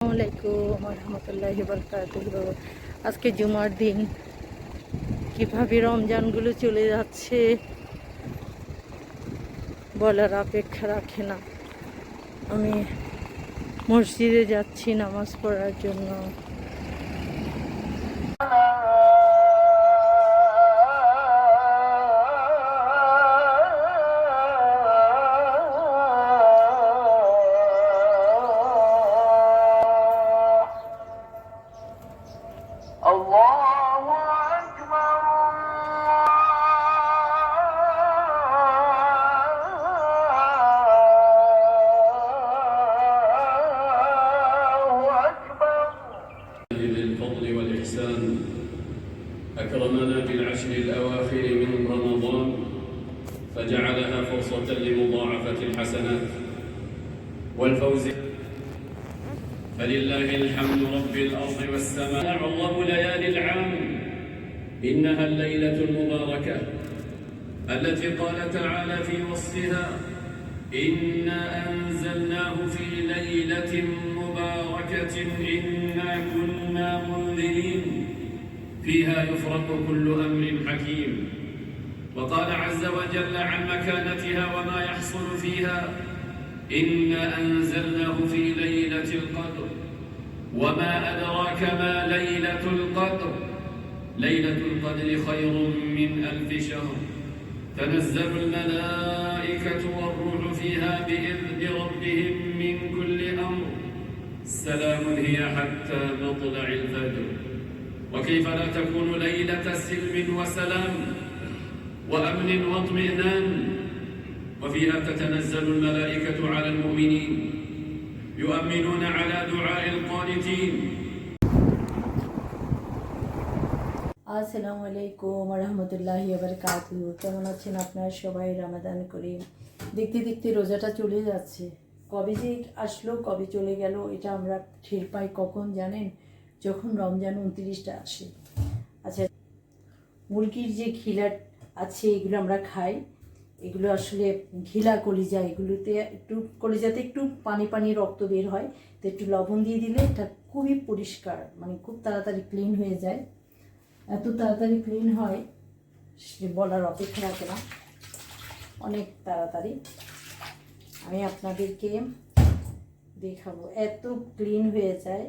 আসসালামু আলাইকুম রহমতুল্লাহি বারাকাতুহু। আজকে জুমার দিন, কিভাবে রমজানগুলো চলে যাচ্ছে বলার অপেক্ষা রাখে না। আমি মসজিদে যাচ্ছি নামাজ পড়ার জন্য। بالفضل والإحسان أكرمنا بالعشر الأواخر من رمضان فجعلها فرصة لمضاعفة الحسنات والفوز. فلله الحمد رب الأرض والسماء. أعظم ليالي العام إنها الليلة المباركة التي قال تعالى في وصفها: إنا أنزلناه في ليلة مباركة إنا كنا منذرين فيها يفرق كل أمر حكيم. وقال عز وجل عن مكانتها وما يحصل فيها: إنا أنزلناه في ليلة القدر وما أدراك ما ليلة القدر ليلة القدر خير من 1000 شهر تنزل الملائكة والروح فيها بإذن ربهم من كل أمر سلام هي حتى مطلع الفجر. وكيف لا تكون ليلة سلم وسلام وأمن واطمئنان وفيها تتنزل الملائكة على المؤمنين يؤمنون على دعاء القانتين. আসসালামু আলাইকুম রহমতুল্লাহি বারাকাতুহু। কেমন আছেন আপনারা সবাই? রমাদান করিম। দেখতে দেখতে রোজাটা চলে যাচ্ছে। কবে যে আসলো, কবে চলে গেল, এটা আমরা টের পাই কখন জানেন? যখন রমজান 29টা আসে। আচ্ছা, মুরগির যে ঘিলা আছে এগুলো আমরা খাই। এগুলো আসলে ঘিলা কলিজা, এগুলোতে একটু কলিজাতে একটু পানি পানি রক্ত বের হয়, তো একটু লবণ দিয়ে দিলে এটা খুবই পরিষ্কার, মানে খুব তাড়াতাড়ি ক্লিন হয়ে যায়। এত তাড়াতাড়ি ক্লিন হয় সে বলার অপেক্ষা রাখে না, অনেক তাড়াতাড়ি। আমি আপনাদেরকে দেখাবো, এত ক্লিন হয়ে যায়,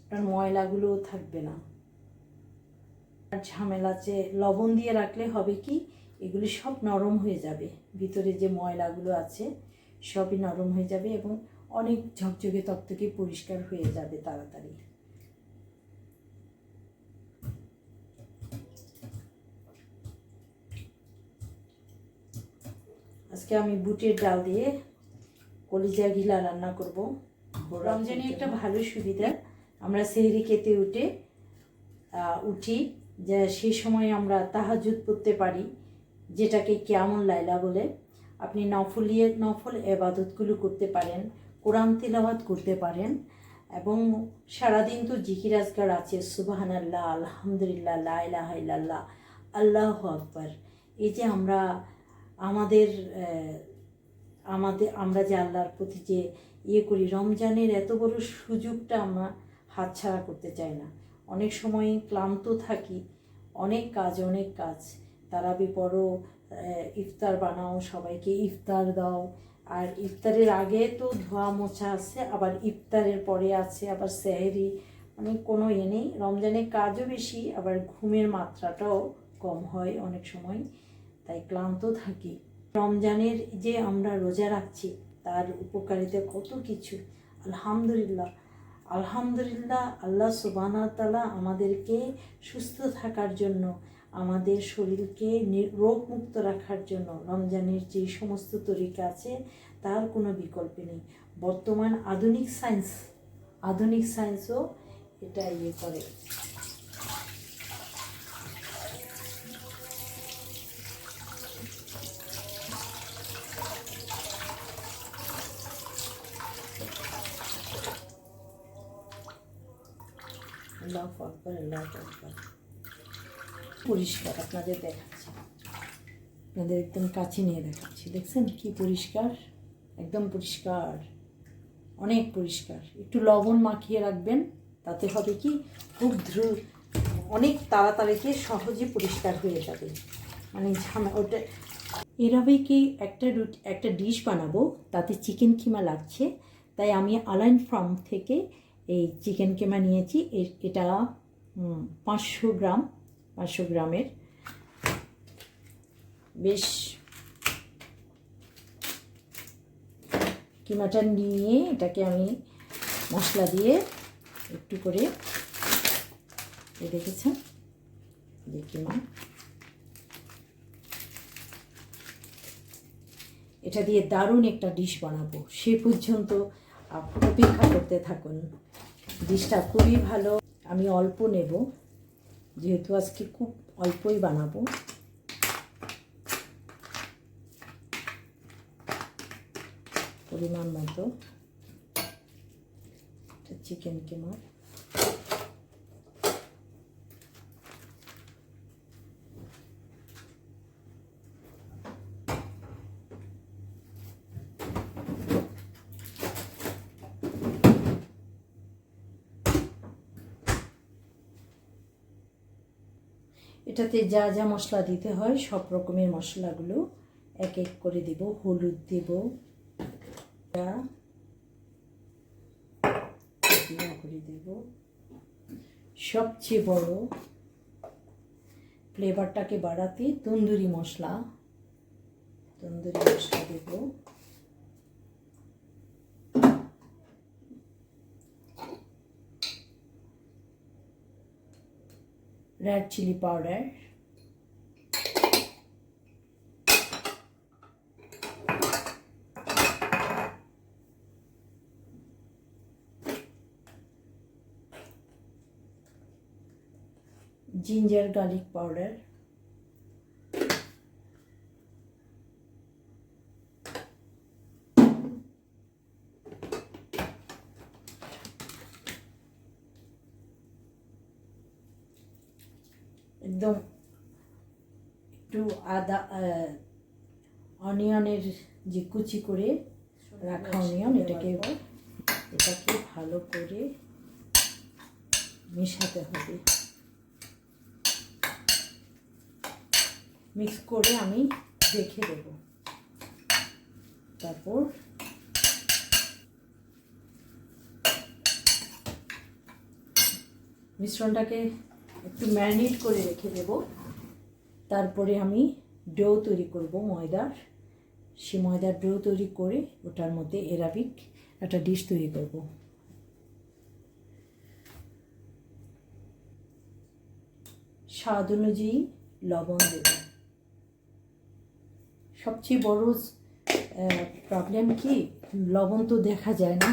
আপনার ময়লাগুলোও থাকবে না। আর ঝামেলা আছে, লবণ দিয়ে রাখলে হবে কি, এগুলি সব নরম হয়ে যাবে, ভিতরে যে ময়লাগুলো আছে সবই নরম হয়ে যাবে এবং অনেক ঝকঝকে তকতকে পরিষ্কার হয়ে যাবে তাড়াতাড়ি। আজকে আমি বুটের ডাল দিয়ে কলিজা ঘিলা রান্না করব। রমজানে একটা ভালো সুবিধা, আমরা সেহরি খেতে উঠি যে সেই সময় আমরা তাহাজ্জুদ পড়তে পারি, যেটাকে কিয়ামুল লাইলা বলে। আপনি নফল ইবাদতগুলো করতে পারেন, কোরআন তিলাওয়াত করতে পারেন এবং সারাদিন তো জিকির আজকার আছে, সুবহানাল্লাহ, আলহামদুলিল্লাহ, লা ইলাহা ইল্লাল্লাহ, আল্লাহু আকবার। এই যে আমরা যে আল্লাহর প্রতি যে করি, রমজানের এত বড় সুযোগটা আমরা হাতছাড়া করতে চাই না। অনেক সময় ক্লান্ত থাকি, অনেক কাজ, তারাবি পড়ো, ইফতার বানাও, সবাইকে ইফতার দাও, আর ইফতারের আগে তো ধোয়া মোছা আছে, আবার ইফতারের পরে আছে আবার সেহরি, মানে কোনো নেই। রমজানে কাজও বেশি, আবার ঘুমের মাত্রাটাও কম হয় অনেক সময়, তাই ক্লান্ত থাকি। রমজানের যে আমরা রোজা রাখছি তার উপকারিতা কত কিছু। আলহামদুলিল্লাহ, আল্লাহ সুবহানাহু ওয়া তাআলা আমাদেরকে সুস্থ থাকার জন্য, আমাদের শরীরকে রোগমুক্ত রাখার জন্য রমজানের যে সমস্ত তরিকা আছে তার কোনো বিকল্প নেই। বর্তমান আধুনিক সায়েন্সও এটা করে। আল্লাহু আকবার, আল্লাহু আকবার। পরিষ্কার আপনাদের দেখাচ্ছি, আপনাদের একদম কাছে নিয়ে দেখাচ্ছি। দেখছেন কি পরিষ্কার, একদম পরিষ্কার। অনেক পরিষ্কার। একটু লবণ মাখিয়ে রাখবেন, তাতে হবে কি খুব দ্রুত অনেক তাড়াতাড়িতে সহজে পরিষ্কার হয়ে যাবে। মানে ওটা এভাবেই কি একটা ডিশ বানাবো, তাতে চিকেন কিমা লাগছে, তাই আমি আলাইন ফার্ম থেকে এই চিকেন কিমা নিয়েছি। এটা 500 গ্রামের, বেশ কিমাটা নিয়ে এটাকে আমি মশলা দিয়ে একটু করে দেখেছেন যে কিমা, এটা দিয়ে দারুণ একটা ডিশ বানাবো। সে পর্যন্ত অপেক্ষা করতে থাকুন। ডিশটা খুবই ভালো। আমি অল্প নেব, যেহেতু আজকে খুব অল্পই বানাবো। পরিমাণ মতো চিকেন কিমা। এটাতে যা যা মশলা দিতে হয় সব রকমের মশলাগুলো এক এক করে দেব। হলুদ দেব, করে দেব। সবচেয়ে বড় ফ্লেভারটাকে বাড়াতে তন্দুরি মশলা দেব। Red chilli powder, ginger garlic powder, একদম একটু আদা, অনিয়নের যে কুচি করে রাখা অনিয়ন, এটাকে ভালো করে মেশাতে হবে। মিক্স করে আমি রেখে দেব। তারপর মিশ্রণটাকে একটু ম্যারিনেট করে রেখে দেব। তারপরে আমি ডো তৈরি করব ময়দার। সে ময়দার ডো তৈরি করে ওটার মধ্যে অ্যারাবিক একটা ডিশ তৈরি করব। স্বাদ অনুযায়ী লবণ দেব। সবচেয়ে বড় প্রবলেম কি, লবণ তো দেখা যায় না।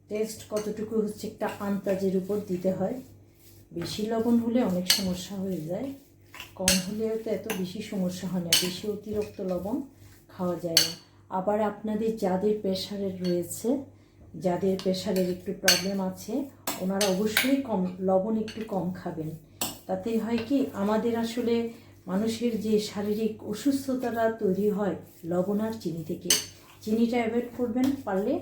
টেস্ট কতটুকু হচ্ছে একটা আন্দাজের উপর দিতে হয়। বেশি লবণ হলে অনেক সমস্যা হয়ে যায়, কম হলেও তো এত বেশি সমস্যা হয় না। বেশি অতিরিক্ত লবণ খাওয়া যায় না। আবার আপনাদের যাদের প্রেশারের একটু প্রবলেম আছে, ওনারা অবশ্যই লবণ একটু কম খাবেন। তাতে হয় কি, আমাদের আসলে মানুষের যে শারীরিক অসুস্থতাটা তৈরি হয় লবণ আর চিনি থেকে। চিনিটা অ্যাভয়েড করবেন, পারলে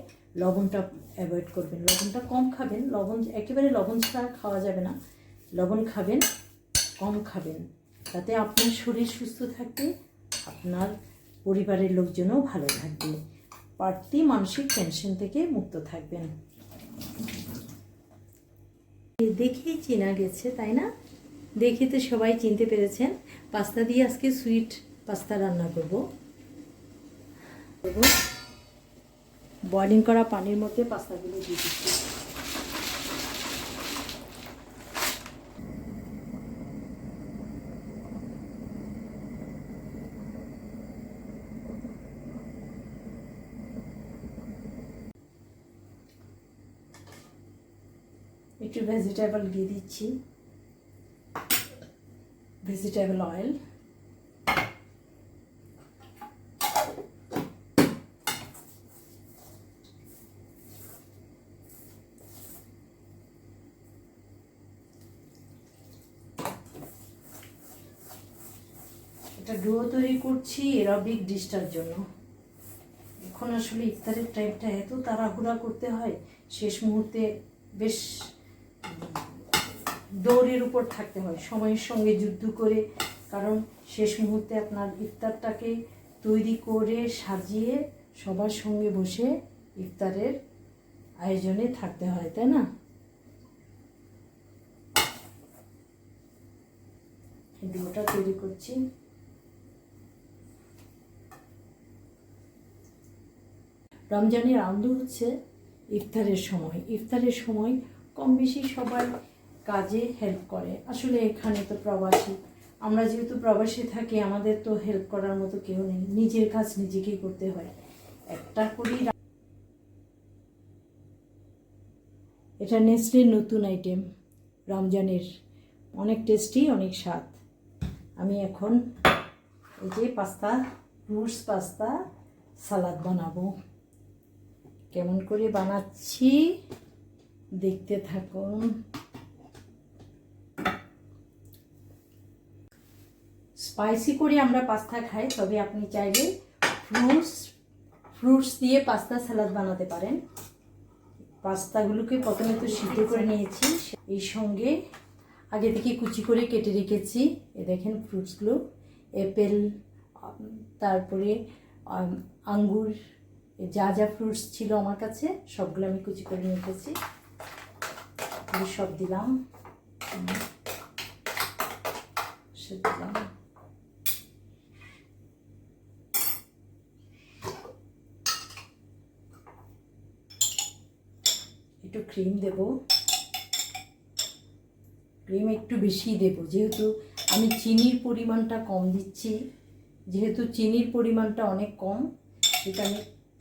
লবণটা অ্যাভয়েড করবেন। লবণটা কম খাবেন। একেবারে লবণ ছাড়া খাওয়া যাবে না। লবণ খাবেন, কম খাবেন। তাতে আপনার শরীর সুস্থ থাকবে, আপনার পরিবারের লোকজনও ভালো থাকবে, বাড়তি মানসিক টেনশন থেকে মুক্ত থাকবেন। দেখেই চেনা গেছে, তাই না? দেখে তো সবাই চিনতে পেরেছেন। পাস্তা দিয়ে আজকে সুইট পাস্তা রান্না করব। বয়লিং করা পানির মধ্যে পাস্তাগুলো দিয়ে দিচ্ছি। একটু ভেজিটেবল দিয়ে দিচ্ছি, ভেজিটেবল অয়েল। এটা ডো তৈরি করছি অ্যারাবিক ডিশটার জন্য। এখন আসলে ইফতারের টাইমটা এত তাড়াহুড়া করতে হয়, শেষ মুহূর্তে বেশ দৌড়ের উপর থাকতে হয়, সময়ের সঙ্গে যুদ্ধ করে, কারণ শেষ মুহূর্তে আপনার ইফতারটাকে তৈরি করে সাজিয়ে সবার সঙ্গে বসে ইফতারের আয়োজনে থাকতে হয়, তাই না? ডোটা তৈরি করছি। রমজানের আনন্দ হচ্ছে ইফতারের সময়। ইফতারের সময় কম বেশি সবাই কাজে হেল্প করে। আসলে এখানে তো প্রবাসী, আমরা যেহেতু প্রবাসী থাকি, আমাদের তো হেল্প করার মতো কেউ নেই, নিজের কাজ নিজেকেই করতে হয়। একটা করি। এটা নেসলের নতুন আইটেম, রমজানের, অনেক টেস্টি, অনেক স্বাদ। আমি এখন এই যে পাস্তা, ফ্রুটস পাস্তা সালাদ বানাবো। কেমন করে বানাচ্ছি দেখতে থাকুন। স্পাইসি করে আমরা পাস্তা খাই, তবে আপনি চাইলে ফ্রুটস দিয়ে পাস্তা সালাদ বানাতে পারেন। পাস্তাগুলোকে প্রথমে তো সিদ্ধ করে নিয়েছি, এই সঙ্গে আগে থেকে কুচি করে কেটে রেখেছি। এ দেখেন ফ্রুটসগুলো, অ্যাপেল, তারপরে আঙ্গুর, যা যা ফ্রুটস ছিল আমার কাছে সবগুলো আমি কুচি করে রেখেছি। সব দিলাম, দিলাম। একটু ক্রিম দেব, ক্রিম একটু বেশি দেব, যেহেতু আমি চিনির পরিমাণটা কম দিচ্ছি, যেহেতু চিনির পরিমাণটা অনেক কম,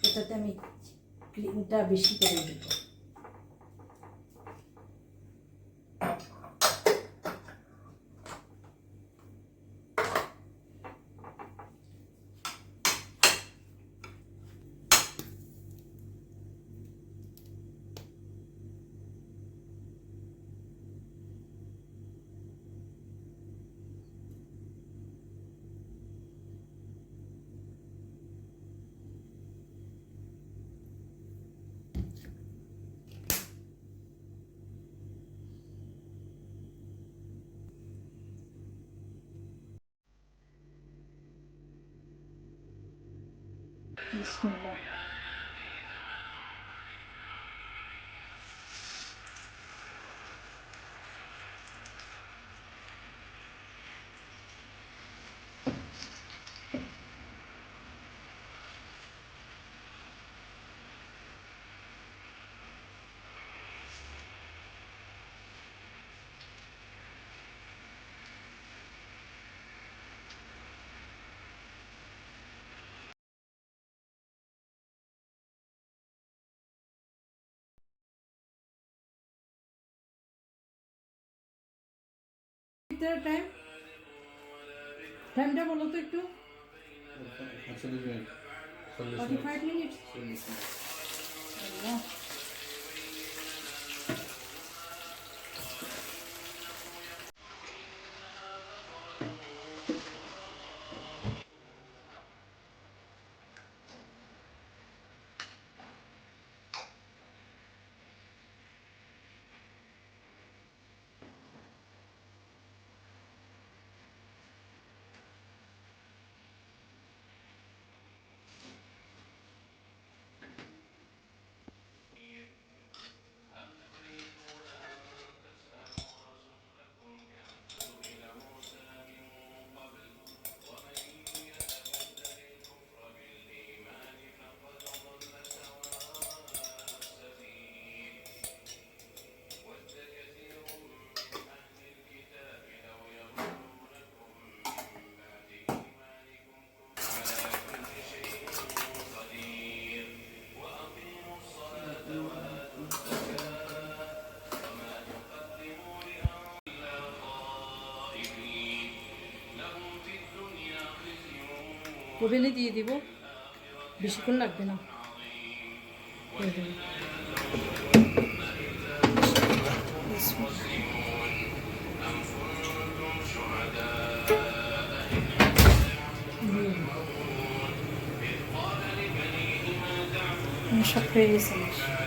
এটাতে আমি ক্রিমটা বেশি করে দেব। বিসমিল্লাহ। টাইমটা বলো তো একটু। 45 মিনিট। ওভেনে দিয়ে দিব, বেশিক্ষণ লাগবে না। হয়ে গেছে আমার।